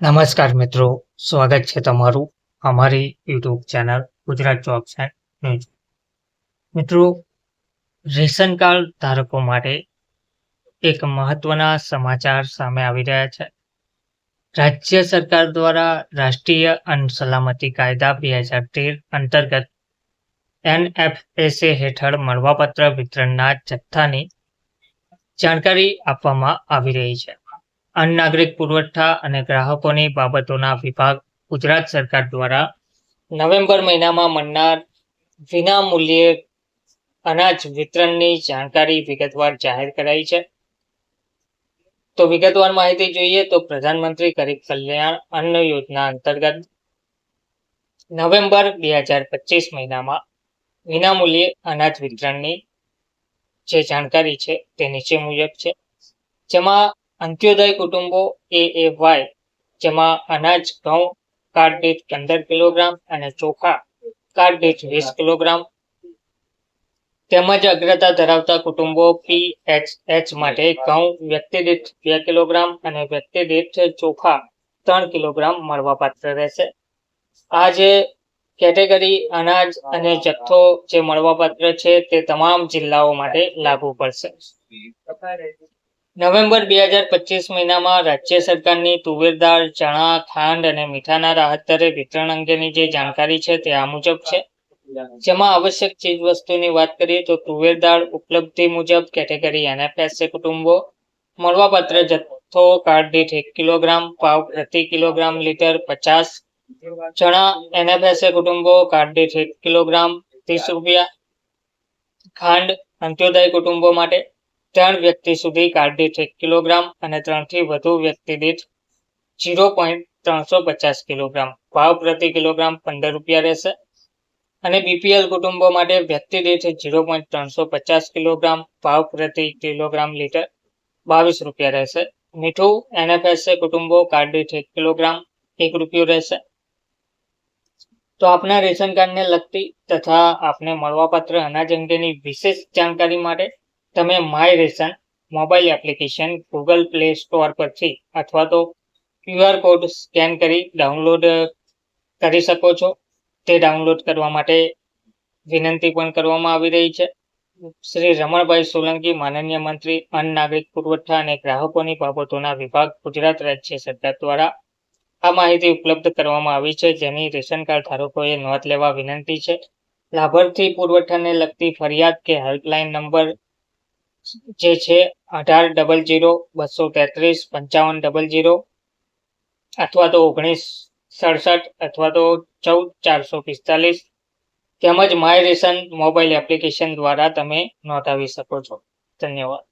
નમસ્કાર મિત્રો, સ્વાગત છે તમારું અમારી YouTube channel Gujarat jobs and news. મિત્રો, રેશન કાર્ડ ધારકો માટે એક મહત્વના સમાચાર સામે આવી રહ્યા છે. રાજ્ય સરકાર દ્વારા રાષ્ટ્રીય અન્ન સલામતી કાયદા 2013 અંતર્ગત NFSA હેઠળ મળવાપત્ર વિતરણના જથ્થાની જાણકારી આપવામાં આવી રહી છે. અન્ન નાગરિક પુરવઠા અને ગ્રાહકોની બાબતોના વિભાગ ગુજરાત સરકાર દ્વારા નવેમ્બર મહિનામાં મળનાર વિના મૂલ્યે અનાજ વિતરણની જાણકારી વિગતવાર જાહેર કરાઈ છે. તો વિગતવાર માહિતી જોઈએ તો પ્રધાનમંત્રી ગરીબ કલ્યાણ અન્ન યોજના અંતર્ગત નવેમ્બર 2025 મહિનામાં વિનામૂલ્યે અનાજ વિતરણની જે જાણકારી છે તે નીચે મુજબ છે, જેમાં અંત્યોદય કુટુંબો AAY, જેમાં અનાજ ઘઉં કાર્ડ દીઠ 15 કિલોગ્રામ અને ચોખા કાર્ડ દીઠ 20 કિલોગ્રામ, તેમજ અગ્રતા ધરાવતા કુટુંબો PHH માટે ઘઉં વ્યક્તિ દીઠ 2 કિલોગ્રામ અને વ્યક્તિ દીઠ ચોખા 3 કિલોગ્રામ મળવાપાત્ર રહેશે. આ જે કેટેગરી અનાજ અને જથ્થો જે મળવાપાત્ર છે તે તમામ જિલ્લાઓ માટે લાગુ પડશે. નવેમ્બર 2025 મહિનામાં રાજ્ય સરકારની તુવેર દાળ, ચણા, ખાંડ અને મીઠાના રાહત દરે વિતરણ અંગેની જે જાણકારી છે તે આ મુજબ છે, જેમાં આવશ્યક ચીજવસ્તુની વાત કરીએ તો તુવેર દાળ ઉપલબ્ધિ મુજબ કેટેગરી NFSA કુટુંબો મળવાપાત્ર જથ્થો કાર્ડ દીઠ 1 કિલોગ્રામ, પાવ પ્રતિ કિલોગ્રામ લીટર 50, ચણા NFSA કુટુંબો કાર્ડ દીઠ 1 કિલોગ્રામ 30 રૂપિયા, ખાંડ અંત્યોદય કુટુંબો માટે 3 વ્યક્તિ સુધી કાર્ડ દીઠ 1 કિલોગ્રામ અને 3 થી વધુ વ્યક્તિ દીઠ 0.350 કિલોગ્રામ, ભાવ પ્રતિ કિલોગ્રામ 15 રૂપિયા રહેશે. અને BPL કુટુંબો માટે વ્યક્તિ દીઠ 0.350 કિલોગ્રામ, ભાવ પ્રતિ કિલોગ્રામ લીટર 22 રૂપિયા રહેશે. મીઠું NFSA કુટુંબો કાર્ડ દીઠ 1 કિલોગ્રામ 1 રૂપિયો રહેશે. તો આપના રેશન કાર્ડને લગતી તથા આપને મળવાપાત્ર અનાજ અંગેની વિશેષ જાણકારી માટે તમે my ration mobile application Google play store પરથી અથવા તો QR કોડ સ્કેન કરી ડાઉનલોડ કરી શકો છો. તે ડાઉનલોડ કરવા માટે વિનંતી પણ કરવામાં આવી રહી છે. શ્રી રમણભાઈ સોલંકી, માનનીય મંત્રી અન્ન નાગરિક પુરવઠા અને ગ્રાહકોની બાબતોના વિભાગ, ગુજરાત રાજ્ય સરકાર દ્વારા આ માહિતી ઉપલબ્ધ કરવામાં આવી છે, જેની રેશન કાર્ડ ધારકોએ નોંધ લેવા વિનંતી છે. લાભાર્થી પુરવઠાને લગતી ફરિયાદ કે હેલ્પલાઇન નંબર જે છે 1800 233 5500 અથવા તો 1967 અથવા તો 14445 તેમજ માય રેશન મોબાઈલ એપ્લિકેશન દ્વારા તમે નોંધાવી શકો છો. ધન્યવાદ.